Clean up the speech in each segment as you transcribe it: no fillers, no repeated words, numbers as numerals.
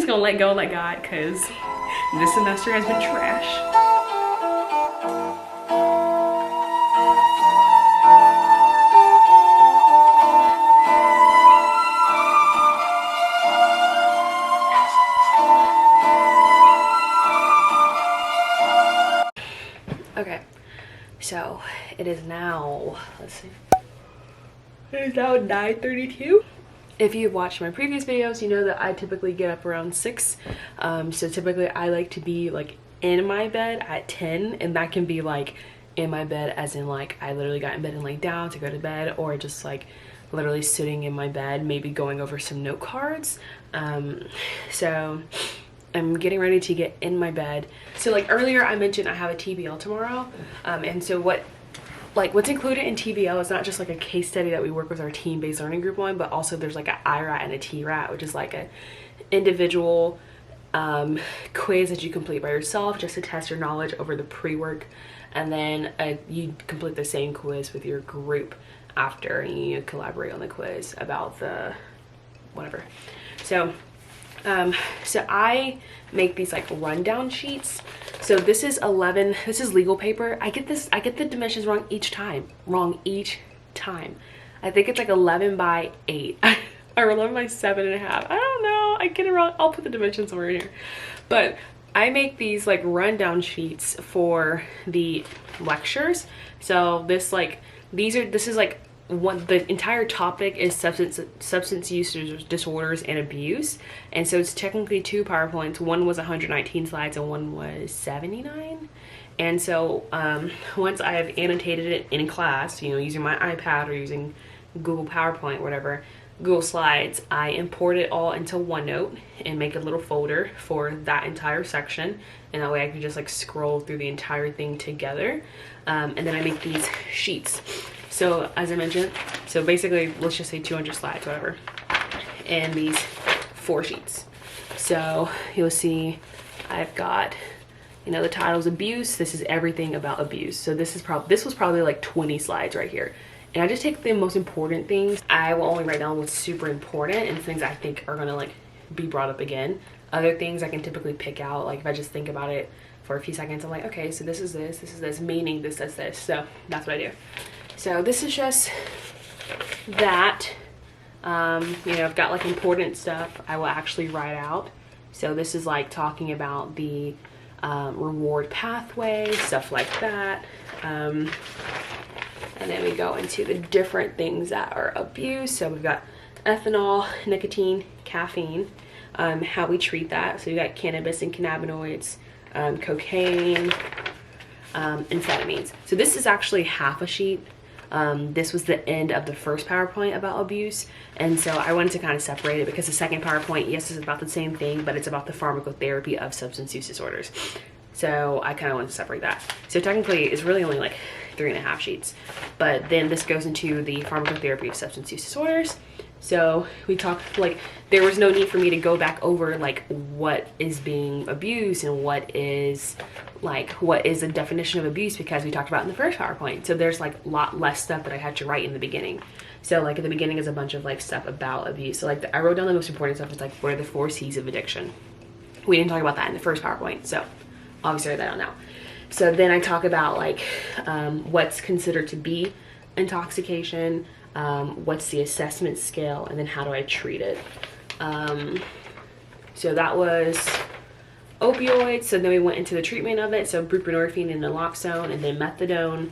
just gonna let go and let God, because this semester has been trash. Okay, so it is now, let's see, it is now 9:32. If you've watched my previous videos, you know that I typically get up around 6. So typically I like to be like in my bed at 10, and that can be like in my bed as in like I literally got in bed and laid down to go to bed, or just like literally sitting in my bed, maybe going over some note cards. So I'm getting ready to get in my bed. So like earlier I mentioned I have a TBL tomorrow, and so what's included in TBL is not just like a case study that we work with our team-based learning group on, but also there's like an IRAT and a TRAT, which is like an individual quiz that you complete by yourself just to test your knowledge over the pre-work, and then you complete the same quiz with your group after, and you collaborate on the quiz about the whatever. So I make these like rundown sheets. So this is legal paper. I get the dimensions wrong each time. I think it's like 11 by 8 or 11 by 7.5. I don't know, I get it wrong. I'll put the dimensions somewhere in here. But I make these like rundown sheets for the lectures. So this is like the entire topic is substance use disorders and abuse, and so it's technically 2 PowerPoints. One was 119 slides and one was 79. And so once I have annotated it in class, you know, using my iPad or using Google PowerPoint, whatever, Google Slides, I import it all into OneNote and make a little folder for that entire section, and that way I can just like scroll through the entire thing together. And then I make these sheets. So as I mentioned, so basically let's just say 200 slides, whatever, and these 4 sheets. So you'll see I've got, you know, the title's abuse. This is everything about abuse. So this was probably like 20 slides right here. And I just take the most important things. I will only write down what's super important and things I think are gonna like be brought up again. Other things I can typically pick out, like if I just think about it for a few seconds, I'm like, okay, so this is this, meaning this, this. So that's what I do. So this is just that, you know, I've got like important stuff I will actually write out. So this is like talking about the reward pathway, stuff like that. And then we go into the different things that are abuse. So we've got ethanol, nicotine, caffeine, how we treat that. So we got cannabis and cannabinoids, cocaine, amphetamines. So this is actually half a sheet. This was the end of the first PowerPoint about abuse, and so I wanted to kind of separate it because the second PowerPoint, yes, is about the same thing, but it's about the pharmacotherapy of substance use disorders. So I kind of wanted to separate that. So technically it's really only like 3.5 sheets, but then this goes into the pharmacotherapy of substance use disorders. So we talked, like, there was no need for me to go back over like what is being abused and what is the definition of abuse, because we talked about in the first PowerPoint. So there's like a lot less stuff that I had to write in the beginning. So like at the beginning is a bunch of like stuff about abuse. So like I wrote down the most important stuff. It's like, what are the 4 C's of addiction? We didn't talk about that in the first PowerPoint, so obviously write that down now. So then I talk about like what's considered to be intoxication, what's the assessment scale, and then how do I treat it. So that was opioids. So then we went into the treatment of it. So buprenorphine and naloxone, and then methadone,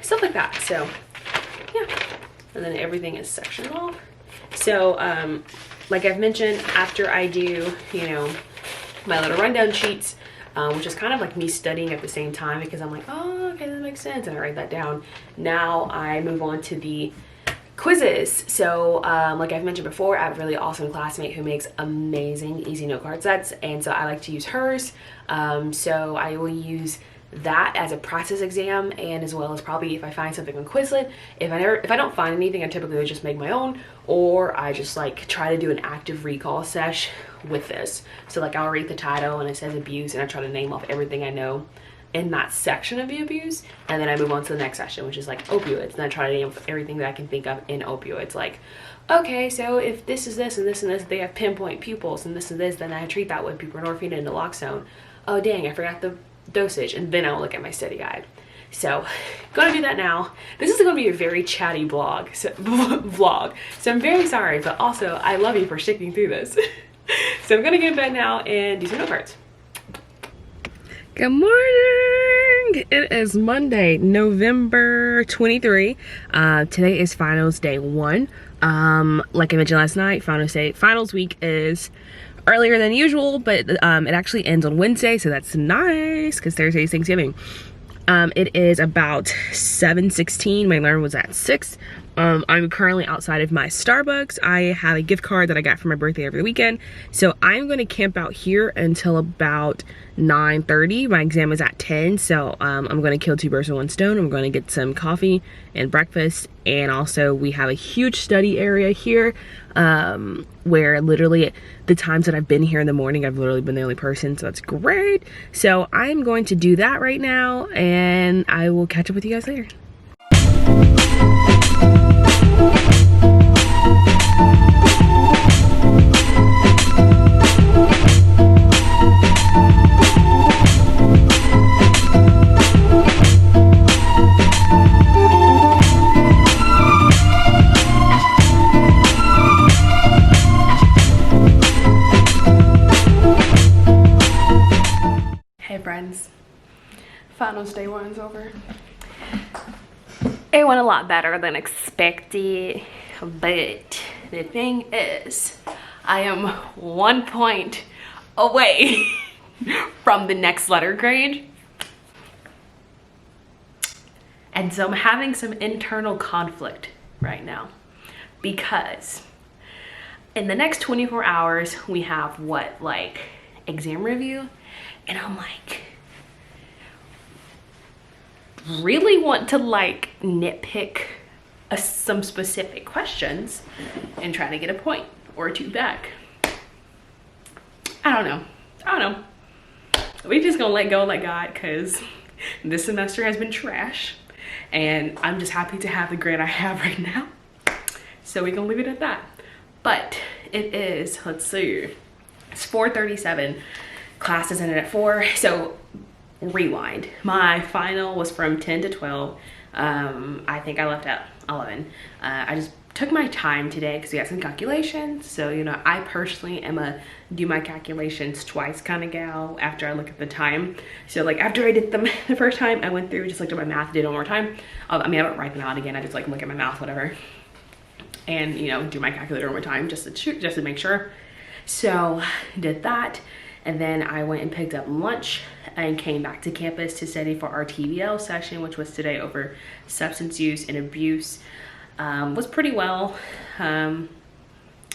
stuff like that. So yeah, and then everything is sectioned off. So like I've mentioned, after I do, you know, my little rundown sheets, which is kind of like me studying at the same time, because I'm like, oh, okay, that makes sense, and I write that down. Now I move on to the quizzes. So like I've mentioned before, I have a really awesome classmate who makes amazing easy note card sets, and so I like to use hers. So I will use that as a practice exam, and as well as probably if I find something on Quizlet. If I don't find anything, I typically would just make my own, or I just like try to do an active recall sesh with this. So like I'll read the title and it says abuse, and I try to name off everything I know in that section of the abuse, and then I move on to the next section, which is like opioids, and I try to name everything that I can think of in opioids. Like, okay, so if this is this and this and this, they have pinpoint pupils and this, then I treat that with buprenorphine and naloxone. Oh dang, I forgot the dosage, and then I'll look at my study guide. So gonna do that now. This is gonna be a very chatty vlog, so I'm very sorry, but also I love you for sticking through this. So I'm gonna get in bed now and do some note cards. Good morning. It is Monday, November 23. Today is finals day 1. Like I mentioned last night, finals week is earlier than usual, but it actually ends on Wednesday, so that's nice because Thursday is Thanksgiving. It is about 7:16. My alarm was at 6. I'm currently outside of my Starbucks. I have a gift card that I got for my birthday over the weekend. So I'm going to camp out here until about 9:30. My exam is at 10. So I'm going to kill 2 birds with 1 stone. I'm going to get some coffee and breakfast. And also we have a huge study area here where literally the times that I've been here in the morning, I've literally been the only person. So that's great. So I'm going to do that right now, and I will catch up with you guys later. Hey friends, finals day 1 is over. It went a lot better than expected, but the thing is, I am 1 point away from the next letter grade. And so I'm having some internal conflict right now because in the next 24 hours, we have what, like exam review? And I'm like, really want to like nitpick some specific questions and try to get a point or 2 back. I don't know. We just gonna let go, let God, because this semester has been trash and I'm just happy to have the grade I have right now. So we gonna leave it at that. But it is, let's see, it's 4:37. Classes ended at 4. So rewind. My final was from 10 to 12. I think I left at 11. I just took my time today because we got some calculations. So, you know, I personally am a do my calculations twice kind of gal after I look at the time. So like after I did them the first time, I went through, just looked at my math, did it one more time. I mean, I don't write them out again. I just like look at my math, whatever. And, you know, do my calculator one more time just to make sure. So did that. And then I went and picked up lunch and came back to campus to study for our TBL session, which was today over substance use and abuse. Was pretty well. It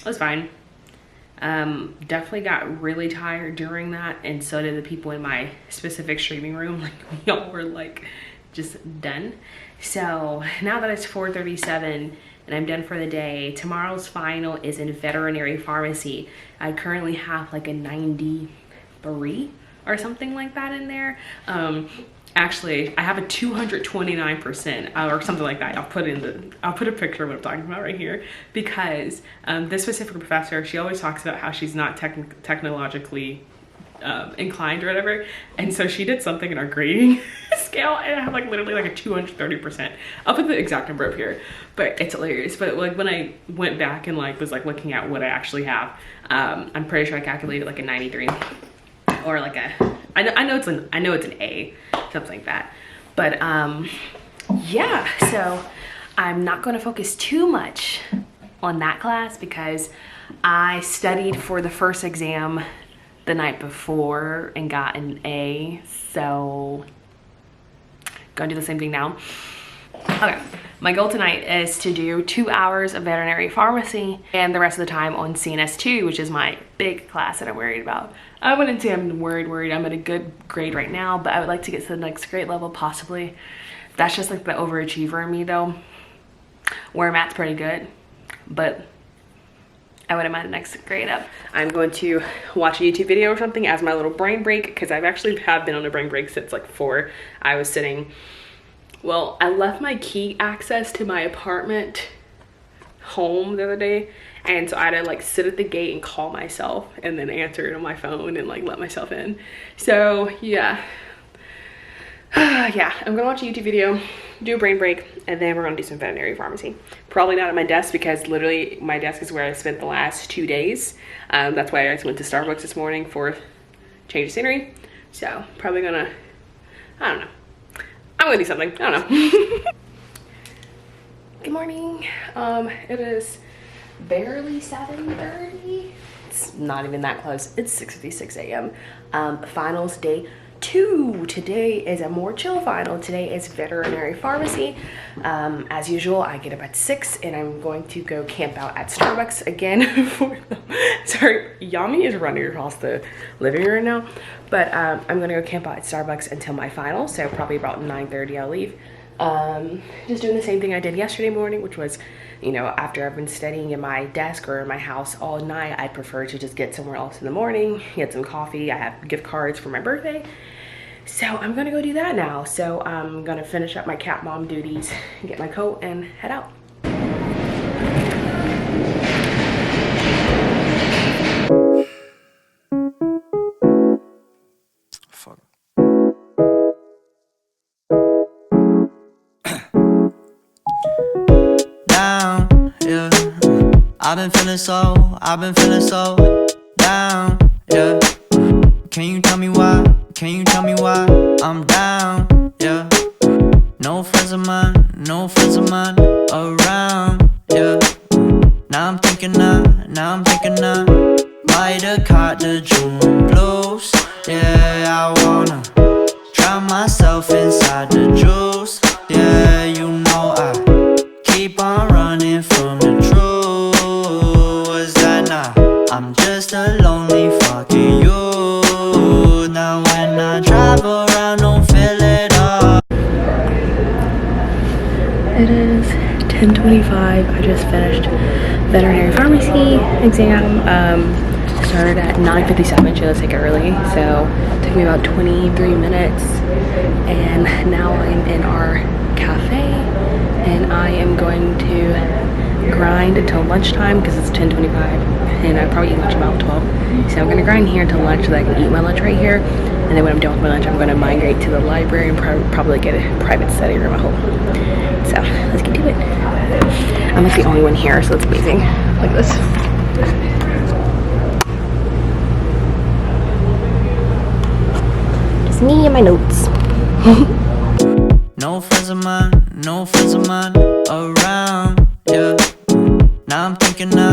was fine. Definitely got really tired during that, and so did the people in my specific streaming room. Like, we all were like just done. So now that it's 4:37 and I'm done for the day, tomorrow's final is in veterinary pharmacy. I currently have like a 93 or something like that in there. Actually, I have a 229% or something like that. I'll put a picture of what I'm talking about right here, because this specific professor, she always talks about how she's not technologically inclined or whatever, and so she did something in our grading scale, and I have like literally like a 230%. I'll put the exact number up here, but it's hilarious. But like when I went back and like was like looking at what I actually have, I'm pretty sure I calculated like a 93 or like a, I know it's an A, something like that. But yeah, so I'm not going to focus too much on that class because I studied for the first exam the night before and got an A, so gonna do the same thing now. Okay, my goal tonight is to do 2 hours of veterinary pharmacy and the rest of the time on CNS2, which is my big class that I'm worried about. I wouldn't say I'm worried. I'm at a good grade right now, but I would like to get to the next grade level possibly. That's just like the overachiever in me though. Where I'm at's pretty good, but I wouldn't mind the next grade up. I'm going to watch a YouTube video or something as my little brain break, because I've actually have been on a brain break since like 4. I was sitting, well, I left my key access to my apartment home the other day, and so I had to like sit at the gate and call myself and then answer it on my phone and like let myself in. So yeah. Yeah, I'm gonna watch a YouTube video, do a brain break, and then we're gonna do some veterinary pharmacy. Probably not at my desk, because literally my desk is where I spent the last 2 days. That's why I went to Starbucks this morning for change of scenery. So probably gonna, I don't know. I'm gonna do something, I don't know. Good morning. It is barely 7:30. It's not even that close. It's 6:56 a.m. Finals day 2. Today is a more chill final. Today is veterinary pharmacy. As usual, I get up at 6 and I'm going to go camp out at Starbucks again for sorry, Yami is running across the living room now, but I'm gonna go camp out at Starbucks until my final, so probably about 9:30 I'll leave. Just doing the same thing I did yesterday morning, which was, you know, after I've been studying in my desk or in my house all night, I'd prefer to just get somewhere else in the morning, get some coffee. I have gift cards for my birthday, so I'm gonna go do that now. So I'm gonna finish up my cat mom duties, get my coat, and head out. Fuck. Down, yeah. I've been feeling so down, yeah. Can you tell me why? Can you tell me why I'm down, yeah? No friends of mine around, yeah. Now I'm thinking might have caught the June blues, yeah. I wanna drown myself inside the juice, yeah. You know I keep on running from the truth. Was that not? I'm just a lonely fucking you. Now when I drive around, don't feel it all. It is 10:25. I just finished veterinary pharmacy exam. Started at 9:57. She was take it early, so it took me about 23 minutes. And now I'm in our cafe, and I am going to grind until lunchtime because it's 10:25, and I probably eat lunch about 12. So I'm gonna grind here until lunch so that I can eat my lunch right here. And then when I'm done with my lunch, I'm gonna migrate to the library and probably get a private study room, I hope. So let's get to it. I'm like the only one here, so it's amazing. Look at this. Just me and my notes. No friends of mine around, yeah. Now I'm thinking I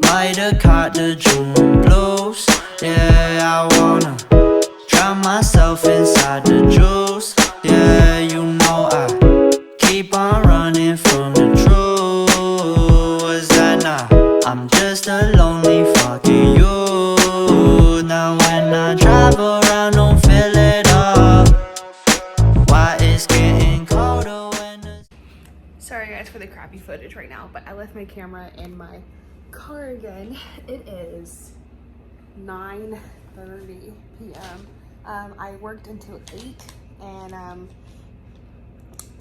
might have caught the June blues, yeah. I wanna drown myself inside the juice, yeah. You know I keep on running from the truth. Was that not? I'm just a lonely fucking you. Now when I drive around, don't feel it all. Why it's getting colder when the... Sorry guys for the crappy footage right now, but I left my camera in my car again. It is 9:30 p.m. I worked until 8, and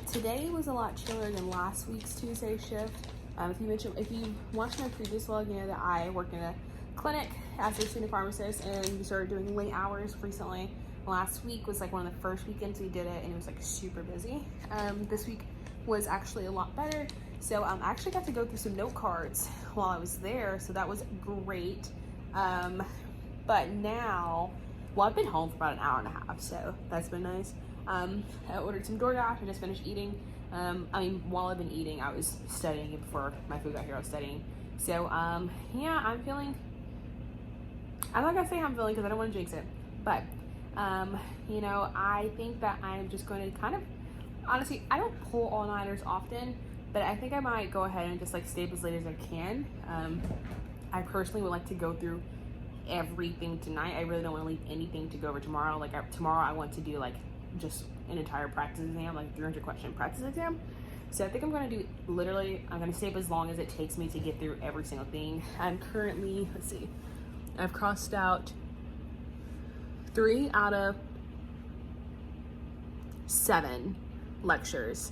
today was a lot chiller than last week's Tuesday shift. If you watched my previous vlog, you know that I work in a clinic as a student pharmacist, and we started doing late hours recently. Last week was like one of the first weekends we did it, and it was like super busy. This week was actually a lot better. So I actually got to go through some note cards while I was there, so that was great. But now, well, I've been home for about an hour and a half, so that's been nice. I ordered some DoorDash. I just finished eating. While I've been eating, I was studying it before my food got here. I was studying. So, yeah, I'm not gonna say how I'm feeling because I don't want to jinx it, but you know, I think that I'm just going to kind of, honestly, I don't pull all-nighters often, but I think I might go ahead and just like stay up as late as I can. I personally would like to go through everything tonight. I really don't want to leave anything to go over tomorrow. Like tomorrow I want to do like just an entire practice exam, like 300 question practice exam. So I think I'm gonna do literally, I'm gonna stay up as long as it takes me to get through every single thing. I'm currently, let's see, I've crossed out 3 out of 7 lectures.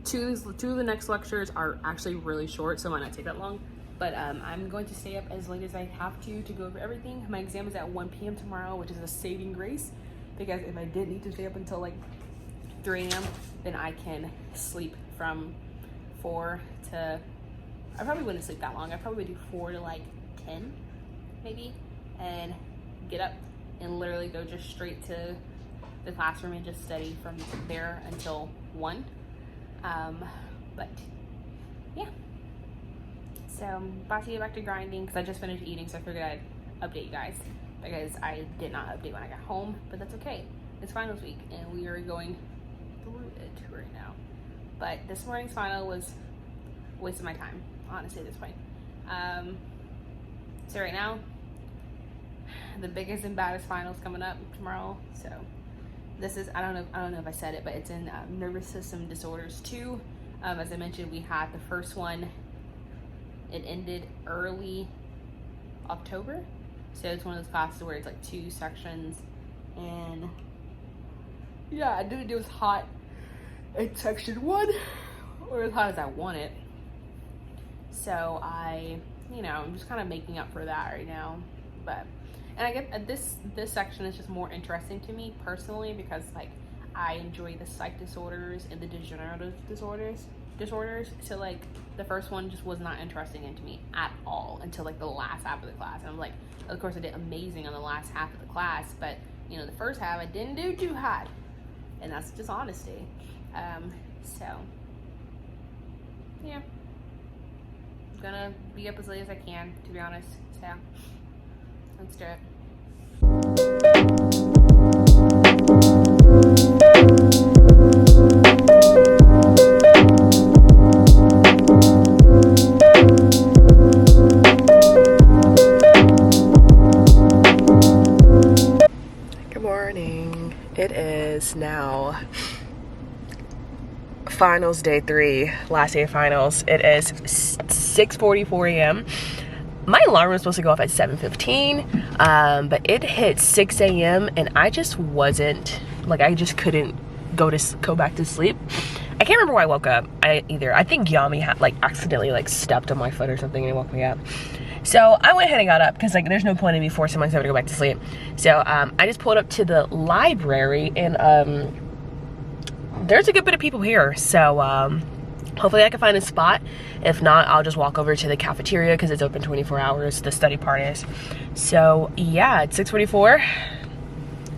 Two of the next lectures are actually really short, so it might not take that long. But I'm going to stay up as late as I have to go over everything. My exam is at 1 p.m. tomorrow, which is a saving grace, because if I did need to stay up until like 3 a.m., then I can sleep from 4 to, I probably wouldn't sleep that long. I probably would do 4 to like 10 maybe, and get up and literally go just straight to the classroom and just study from there until 1. But yeah, so I'm about to get back to grinding because I just finished eating, so I figured I'd update you guys because I did not update when I got home, but that's okay. It's finals week and we are going through it right now. But this morning's final was a waste of my time, honestly, at this point. So right now, the biggest and baddest finals coming up tomorrow. So this is, I don't know if I said it, but it's in nervous system disorders 2. As I mentioned, we had the first one, it ended early October. So it's one of those classes where it's like 2 sections, and yeah, I didn't do as hot in section 1 or as hot as I wanted. So I'm just kind of making up for that right now. But, and I get this section is just more interesting to me personally because like I enjoy the psych disorders and the degenerative disorders. So like the first one just was not interesting into me at all until like the last half of the class. And I'm like, of course I did amazing on the last half of the class, but the first half I didn't do too hot, and that's just honesty. So yeah, I'm gonna be up as late as I can, to be honest. So let's do it. Good morning. It is now finals day 3, last day of finals. It is 6:44 a.m. My alarm was supposed to go off at 7:15, but it hit 6 a.m. and I just wasn't, like, I just couldn't go back to sleep. I can't remember why I woke up either. I think Yami had like accidentally like stepped on my foot or something and it woke me up. So I went ahead and got up because like there's no point in me forcing myself to go back to sleep. So I just pulled up to the library, and there's a good bit of people here. So hopefully I can find a spot. If not, I'll just walk over to the cafeteria because it's open 24 hours, the study part is. So yeah, it's 6:44,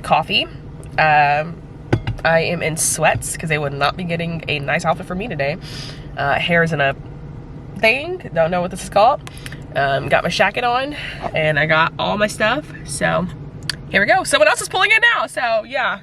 coffee. I am in sweats because they would not be getting a nice outfit for me today. Hair's in a thing, don't know what this is called. Got my jacket on and I got all my stuff. So here we go. Someone else is pulling in now, so yeah.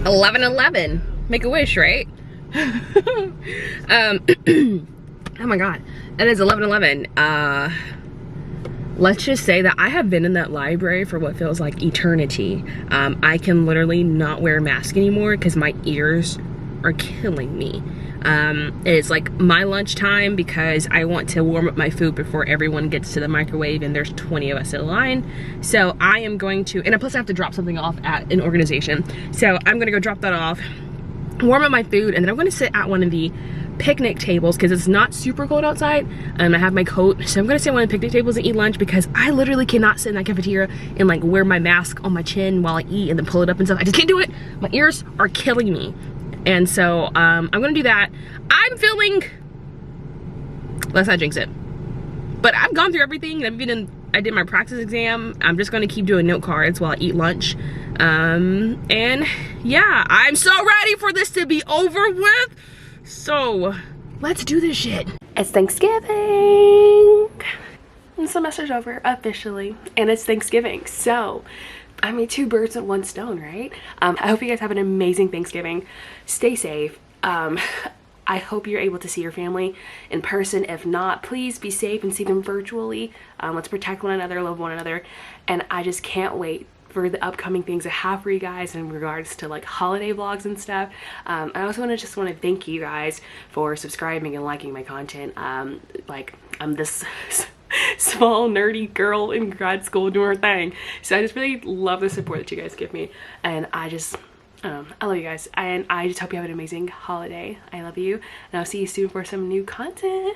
11:11. Make a wish, right? Oh my god, it is 11:11. Let's just say that I have been in that library for what feels like eternity. I can literally not wear a mask anymore because my ears are killing me. It's like my lunchtime because I want to warm up my food before everyone gets to the microwave and there's 20 of us in line. So I am going to, and plus I have to drop something off at an organization. So I'm gonna go drop that off, warm up my food, and then I'm gonna sit at one of the picnic tables because it's not super cold outside. I have my coat, so I'm gonna sit at one of the picnic tables and eat lunch because I literally cannot sit in that cafeteria and like wear my mask on my chin while I eat and then pull it up and stuff. I just can't do it. My ears are killing me. And so I'm gonna do that. I'm feeling, let's not jinx it, But I've gone through everything. I did my practice exam. I'm just gonna keep doing note cards while I eat lunch. And yeah, I'm so ready for this to be over with. So let's do this shit. It's Thanksgiving. The semester's over officially, and it's Thanksgiving. So I made 2 birds with 1 stone, right? I hope you guys have an amazing Thanksgiving. Stay safe. I hope you're able to see your family in person. If not, please be safe and see them virtually. Let's protect one another, love one another. And I just can't wait for the upcoming things I have for you guys in regards to like holiday vlogs and stuff. I also want to thank you guys for subscribing and liking my content. Like, I'm this small nerdy girl in grad school doing her thing, so I just really love the support that you guys give me, and I love you guys, and I just hope you have an amazing holiday. I love you, and I'll see you soon for some new content.